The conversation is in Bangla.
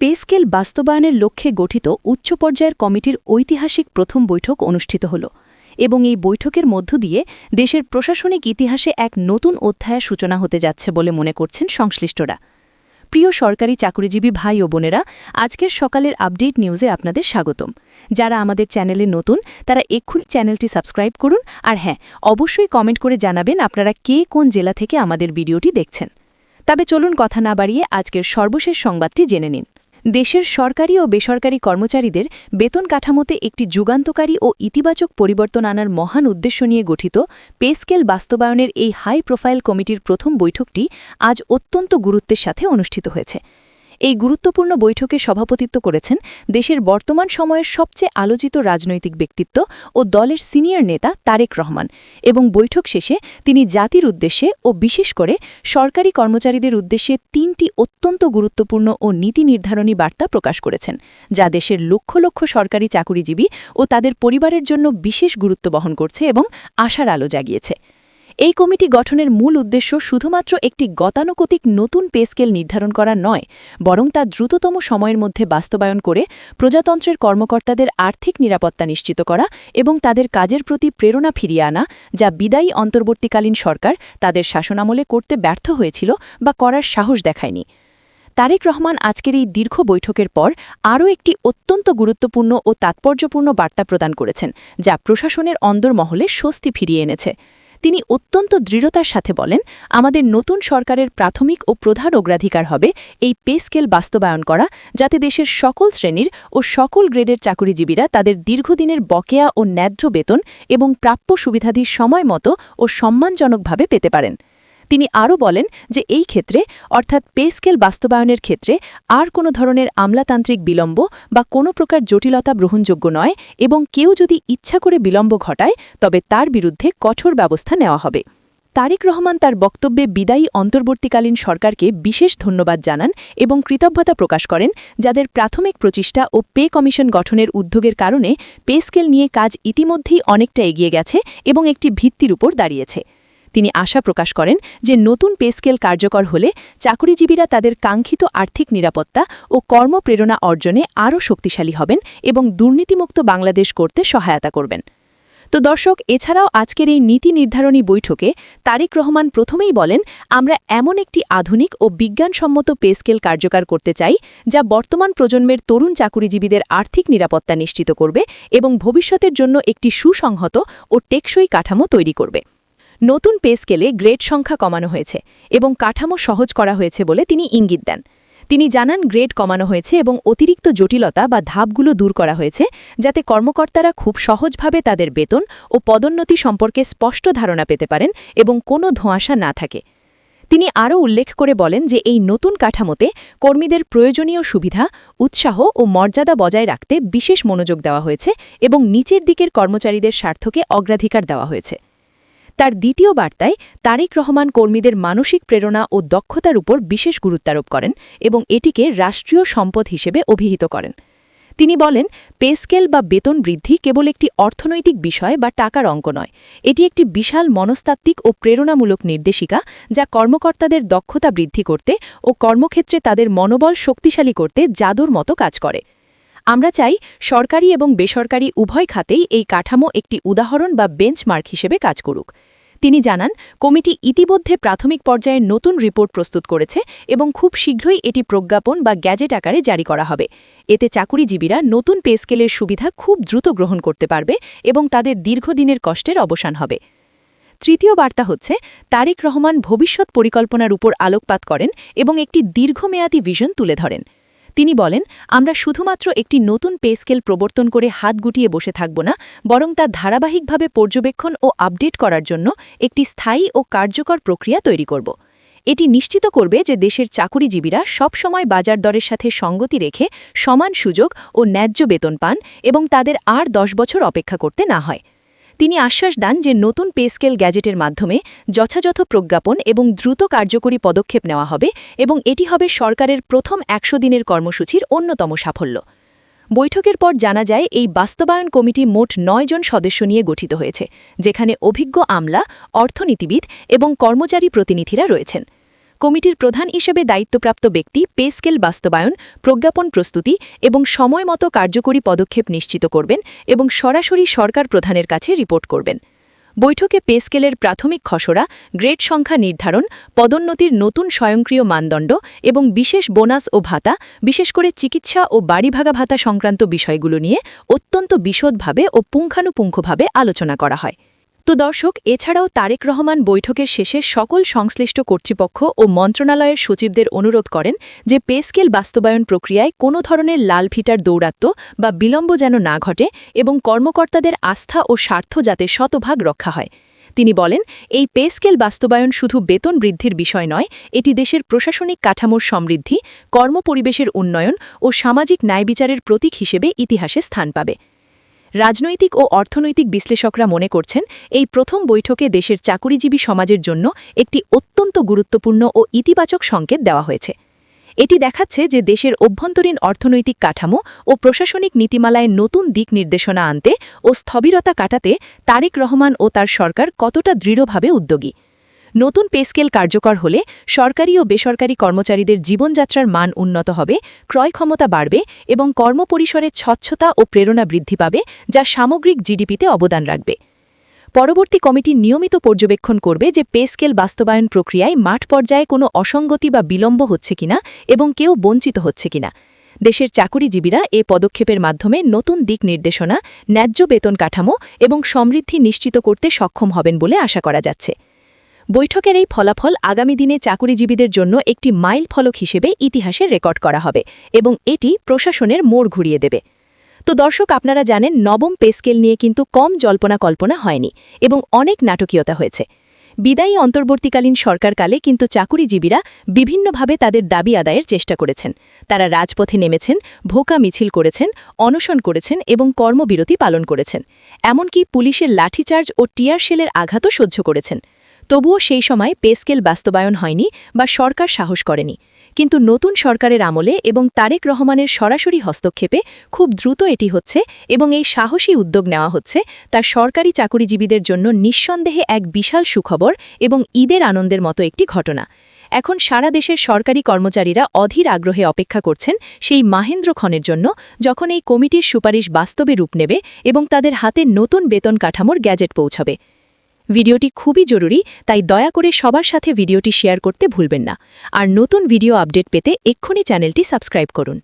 পে স্কেল বাস্তবায়নের লক্ষ্যে গঠিত উচ্চ পর্যায়ের কমিটির ঐতিহাসিক প্রথম বৈঠক অনুষ্ঠিত হল এবং এই বৈঠকের মধ্য দিয়ে দেশের প্রশাসনিক ইতিহাসে এক নতুন অধ্যায়ের সূচনা হতে যাচ্ছে বলে মনে করছেন সংশ্লিষ্টরা। প্রিয় সরকারি চাকরিজীবী ভাই ও বোনেরা, আজকের সকালের আপডেট নিউজে আপনাদের স্বাগতম। যারা আমাদের চ্যানেলে নতুন তারা এক্ষুনি চ্যানেলটি সাবস্ক্রাইব করুন, আর হ্যাঁ, অবশ্যই কমেন্ট করে জানাবেন আপনারা কে কোন জেলা থেকে আমাদের ভিডিওটি দেখছেন। তবে চলুন কথা না বাড়িয়ে আজকের সর্বশেষ সংবাদটি জেনে নিন। দেশের সরকারি ও বেসরকারি কর্মচারীদের বেতন কাঠামোতে একটি যুগান্তকারী ও ইতিবাচক পরিবর্তন আনার মহান উদ্দেশ্য নিয়ে গঠিত পে স্কেল বাস্তবায়নের এই হাই প্রোফাইল কমিটির প্রথম বৈঠকটি আজ অত্যন্ত গুরুত্বের সাথে অনুষ্ঠিত হয়েছে। এই গুরুত্বপূর্ণ বৈঠকে সভাপতিত্ব করেছেন দেশের বর্তমান সময়ের সবচেয়ে আলোচিত রাজনৈতিক ব্যক্তিত্ব ও দলের সিনিয়র নেতা তারেক রহমান, এবং বৈঠক শেষে তিনি জাতির উদ্দেশ্যে ও বিশেষ করে সরকারি কর্মচারীদের উদ্দেশ্যে ৩টি অত্যন্ত গুরুত্বপূর্ণ ও নীতি নির্ধারণী বার্তা প্রকাশ করেছেন, যা দেশের লক্ষ লক্ষ সরকারি চাকুরিজীবী ও তাদের পরিবারের জন্য বিশেষ গুরুত্ব বহন করছে এবং আশার আলো জাগিয়েছে। এই কমিটি গঠনের মূল উদ্দেশ্য শুধুমাত্র একটি গতানুগতিক নতুন পে স্কেল নির্ধারণ করা নয়, বরং তা দ্রুততম সময়ের মধ্যে বাস্তবায়ন করে প্রজাতন্ত্রের কর্মকর্তাদের আর্থিক নিরাপত্তা নিশ্চিত করা এবং তাদের কাজের প্রতি প্রেরণা ফিরিয়ে আনা, যা বিদায়ী অন্তর্বর্তীকালীন সরকার তাদের শাসনামলে করতে ব্যর্থ হয়েছিল বা করার সাহস দেখায়নি। তারেক রহমান আজকের এই দীর্ঘ বৈঠকের পর আরও একটি অত্যন্ত গুরুত্বপূর্ণ ও তাৎপর্যপূর্ণ বার্তা প্রদান করেছেন, যা প্রশাসনের অন্দরমহলে স্বস্তি ফিরিয়ে এনেছে। তিনি অত্যন্ত দৃঢ়তার সাথে বলেন, আমাদের নতুন সরকারের প্রাথমিক ও প্রধান অগ্রাধিকার হবে এই পে স্কেল বাস্তবায়ন করা, যাতে দেশের সকল শ্রেণীর ও সকল গ্রেডের চাকুরিজীবীরা তাদের দীর্ঘদিনের বকেয়া ও ন্যায্য বেতন এবং প্রাপ্য সুবিধাদি সময়মতো ও সম্মানজনকভাবে পেতে পারেন। তিনি আরও বলেন যে এই ক্ষেত্রে, অর্থাৎ পে স্কেল বাস্তবায়নের ক্ষেত্রে আর কোনো ধরনের আমলাতান্ত্রিক বিলম্ব বা কোনো প্রকার জটিলতা গ্রহণযোগ্য নয়, এবং কেউ যদি ইচ্ছা করে বিলম্ব ঘটায় তবে তার বিরুদ্ধে কঠোর ব্যবস্থা নেওয়া হবে। তারেক রহমান তার বক্তব্যে বিদায়ী অন্তর্বর্তীকালীন সরকারকে বিশেষ ধন্যবাদ জানান এবং কৃতজ্ঞতা প্রকাশ করেন, যাদের প্রাথমিক প্রচেষ্টা ও পে কমিশন গঠনের উদ্যোগের কারণে পে স্কেল নিয়ে কাজ ইতিমধ্যেই অনেকটা এগিয়ে গেছে এবং একটি ভিত্তির উপর দাঁড়িয়েছে। তিনি আশা প্রকাশ করেন যে নতুন পে স্কেল কার্যকর হলে চাকুরিজীবীরা তাদের কাঙ্ক্ষিত আর্থিক নিরাপত্তা ও কর্মপ্রেরণা অর্জনে আরও শক্তিশালী হবেন এবং দুর্নীতিমুক্ত বাংলাদেশ করতে সহায়তা করবেন। তো দর্শক, এছাড়াও আজকের এই নীতি নির্ধারণী বৈঠকে তারেক রহমান প্রথমেই বলেন, আমরা এমন একটি আধুনিক ও বিজ্ঞানসম্মত পে স্কেল কার্যকর করতে চাই, যা বর্তমান প্রজন্মের তরুণ চাকুরিজীবীদের আর্থিক নিরাপত্তা নিশ্চিত করবে এবং ভবিষ্যতের জন্য একটি সুসংহত ও টেকসই কাঠামো তৈরি করবে। নতুন পে স্কেলে গ্রেড সংখ্যা কমানো হয়েছে এবং কাঠামো সহজ করা হয়েছে বলে তিনি ইঙ্গিত দেন। তিনি জানান, গ্রেড কমানো হয়েছে এবং অতিরিক্ত জটিলতা বা ধাপগুলো দূর করা হয়েছে, যাতে কর্মকর্তারা খুব সহজভাবে তাদের বেতন ও পদোন্নতি সম্পর্কে স্পষ্ট ধারণা পেতে পারেন এবং কোনো ধোঁয়াশা না থাকে। তিনি আরও উল্লেখ করে বলেন যে এই নতুন কাঠামোতে কর্মীদের প্রয়োজনীয় সুবিধা, উৎসাহ ও মর্যাদা বজায় রাখতে বিশেষ মনোযোগ দেওয়া হয়েছে এবং নিচের দিকের কর্মচারীদের স্বার্থকে অগ্রাধিকার দেওয়া হয়েছে। তার দ্বিতীয় বার্তায় তারেক রহমান কর্মীদের মানসিক প্রেরণা ও দক্ষতার উপর বিশেষ গুরুত্বারোপ করেন এবং এটিকে রাষ্ট্রীয় সম্পদ হিসেবে অভিহিত করেন। তিনি বলেন, পে স্কেল বা বেতন বৃদ্ধি কেবল একটি অর্থনৈতিক বিষয় বা টাকার অঙ্ক নয়, এটি একটি বিশাল মনস্তাত্ত্বিক ও প্রেরণামূলক নির্দেশিকা, যা কর্মকর্তাদের দক্ষতা বৃদ্ধি করতে ও কর্মক্ষেত্রে তাদের মনোবল শক্তিশালী করতে জাদুর মতো কাজ করে। আমরা চাই সরকারি এবং বেসরকারি উভয় খাতেই এই কাঠামো একটি উদাহরণ বা বেঞ্চমার্ক হিসেবে কাজ করুক। তিনি জানান, কমিটি ইতিমধ্যে প্রাথমিক পর্যায়ে নতুন রিপোর্ট প্রস্তুত করেছে এবং খুব শীঘ্রই এটি প্রজ্ঞাপন বা গ্যাজেট আকারে জারি করা হবে। এতে চাকুরিজীবীরা নতুন পে স্কেলের সুবিধা খুব দ্রুত গ্রহণ করতে পারবে এবং তাদের দীর্ঘদিনের কষ্টের অবসান হবে। তৃতীয় বার্তা হচ্ছে, তারেক রহমান ভবিষ্যৎ পরিকল্পনার উপর আলোকপাত করেন এবং একটি দীর্ঘমেয়াদী ভিশন তুলে ধরেন। তিনি বলেন, আমরা শুধুমাত্র একটি নতুন পে স্কেল প্রবর্তন করে হাত গুটিয়ে বসে থাকব না, বরং তা ধারাবাহিকভাবে পর্যবেক্ষণ ও আপডেট করার জন্য একটি স্থায়ী ও কার্যকর প্রক্রিয়া তৈরি করব। এটি নিশ্চিত করবে যে দেশের চাকুরিজীবীরা সবসময় বাজার দরের সাথে সঙ্গতি রেখে সমান সুযোগ ও ন্যায্য বেতন পান এবং তাদের আর 10 বছর অপেক্ষা করতে না হয়। তিনি আশ্বাস দেন যে নতুন পে স্কেল গ্যাজেটের মাধ্যমে যথাযথ প্রজ্ঞাপন এবং দ্রুত কার্যকরী পদক্ষেপ নেওয়া হবে এবং এটি হবে সরকারের প্রথম 100 দিনের কর্মসূচির অন্যতম সাফল্য। বৈঠকের পর জানা যায়, এই বাস্তবায়ন কমিটি মোট 9 জন সদস্য নিয়ে গঠিত হয়েছে, যেখানে অভিজ্ঞ আমলা, অর্থনীতিবিদ এবং কর্মচারী প্রতিনিধিরা রয়েছেন। কমিটির প্রধান হিসেবে দায়িত্বপ্রাপ্ত ব্যক্তি পে স্কেল বাস্তবায়ন, প্রজ্ঞাপন প্রস্তুতি এবং সময়মতো কার্যকরী পদক্ষেপ নিশ্চিত করবেন এবং সরাসরি সরকার প্রধানের কাছে রিপোর্ট করবেন। বৈঠকে পে স্কেলের প্রাথমিক খসড়া, গ্রেড সংখ্যা নির্ধারণ, পদোন্নতির নতুন স্বয়ংক্রিয় মানদণ্ড এবং বিশেষ বোনাস ও ভাতা, বিশেষ করে চিকিৎসা ও বাড়িভাগা ভাতা সংক্রান্ত বিষয়গুলো নিয়ে অত্যন্ত বিশদভাবে ও পুঙ্খানুপুঙ্খভাবে আলোচনা করা হয়। তো দর্শক, এছাড়াও তারেক রহমান বৈঠকের শেষে সকল সংশ্লিষ্ট কর্তৃপক্ষ ও মন্ত্রণালয়ের সচিবদের অনুরোধ করেন যে পে স্কেল বাস্তবায়ন প্রক্রিয়ায় কোনো ধরনের লালফিটার দৌরাত্ম্য বা বিলম্ব যেন না ঘটে এবং কর্মকর্তাদের আস্থা ও স্বার্থ যাতে শতভাগ রক্ষা হয়। তিনি বলেন, এই পে স্কেল বাস্তবায়ন শুধু বেতন বৃদ্ধির বিষয় নয়, এটি দেশের প্রশাসনিক কাঠামোর সমৃদ্ধি, কর্মপরিবেশের উন্নয়ন ও সামাজিক ন্যায়বিচারের প্রতীক হিসেবে ইতিহাসে স্থান পাবে। রাজনৈতিক ও অর্থনৈতিক বিশ্লেষকরা মনে করছেন, এই প্রথম বৈঠকে দেশের চাকুরিজীবী সমাজের জন্য একটি অত্যন্ত গুরুত্বপূর্ণ ও ইতিবাচক সংকেত দেওয়া হয়েছে। এটি দেখাচ্ছে যে দেশের অভ্যন্তরীণ অর্থনৈতিক কাঠামো ও প্রশাসনিক নীতিমালায় নতুন দিক নির্দেশনা আনতে ও স্থবিরতা কাটাতে তারেক রহমান ও তার সরকার কতটা দৃঢ়ভাবে উদ্যোগী। নতুন পে স্কেল কার্যকর হলে সরকারি ও বেসরকারি কর্মচারীদের জীবনযাত্রার মান উন্নত হবে, ক্রয় ক্ষমতা বাড়বে এবং কর্মপরিসরে স্বচ্ছতা ও প্রেরণা বৃদ্ধি পাবে, যা সামগ্রিক জিডিপিতে অবদান রাখবে। পরবর্তী কমিটি নিয়মিত পর্যবেক্ষণ করবে যে পে স্কেল বাস্তবায়ন প্রক্রিয়ায় মাঠ পর্যায়ে কোনো অসঙ্গতি বা বিলম্ব হচ্ছে কিনা এবং কেউ বঞ্চিত হচ্ছে কিনা। দেশের চাকুরিজীবীরা এ পদক্ষেপের মাধ্যমে নতুন দিক নির্দেশনা, ন্যায্য বেতন কাঠামো এবং সমৃদ্ধি নিশ্চিত করতে সক্ষম হবেন বলে আশা করা যাচ্ছে। বৈঠকের এই ফলাফল আগামী দিনে চাকুরিজীবীদের জন্য একটি মাইল ফলক হিসেবে ইতিহাসে রেকর্ড করা হবে এবং এটি প্রশাসনের মোড় ঘুরিয়ে দেবে। তো দর্শক, আপনারা জানেন, নবম পে স্কেল নিয়ে কিন্তু কম জল্পনা কল্পনা হয়নি এবং অনেক নাটকীয়তা হয়েছে। বিদায়ী অন্তর্বর্তীকালীন সরকারকালে কিন্তু চাকুরিজীবীরা বিভিন্নভাবে তাদের দাবি আদায়ের চেষ্টা করেছেন। তারা রাজপথে নেমেছেন, ভোকা মিছিল করেছেন, অনশন করেছেন এবং কর্মবিরতি পালন করেছেন। এমনকি পুলিশের লাঠিচার্জ ও টিয়ার শেলের আঘাতও সহ্য করেছেন। তবুও সেই সময় পে স্কেল বাস্তবায়ন হয়নি বা সরকার সাহস করেনি। কিন্তু নতুন সরকারের আমলে এবং তারেক রহমানের সরাসরি হস্তক্ষেপে খুব দ্রুত এটি হচ্ছে এবং এই সাহসী উদ্যোগ নেওয়া হচ্ছে, তার সরকারি চাকুরিজীবীদের জন্য নিঃসন্দেহে এক বিশাল সুখবর এবং ঈদের আনন্দের মতো একটি ঘটনা। এখন সারা দেশের সরকারি কর্মচারীরা অধীর আগ্রহে অপেক্ষা করছেন সেই মাহেন্দ্রক্ষণের জন্য, যখন এই কমিটির সুপারিশ বাস্তবে রূপ নেবে এবং তাদের হাতে নতুন বেতন কাঠামোর গ্যাজেট পৌঁছবে। ভিডিওটি খুবই জরুরি, তাই দয়া করে সবার সাথে ভিডিওটি শেয়ার করতে ভুলবেন না। আর নতুন ভিডিও আপডেট পেতে এক্ষুনি চ্যানেলটি সাবস্ক্রাইব করুন।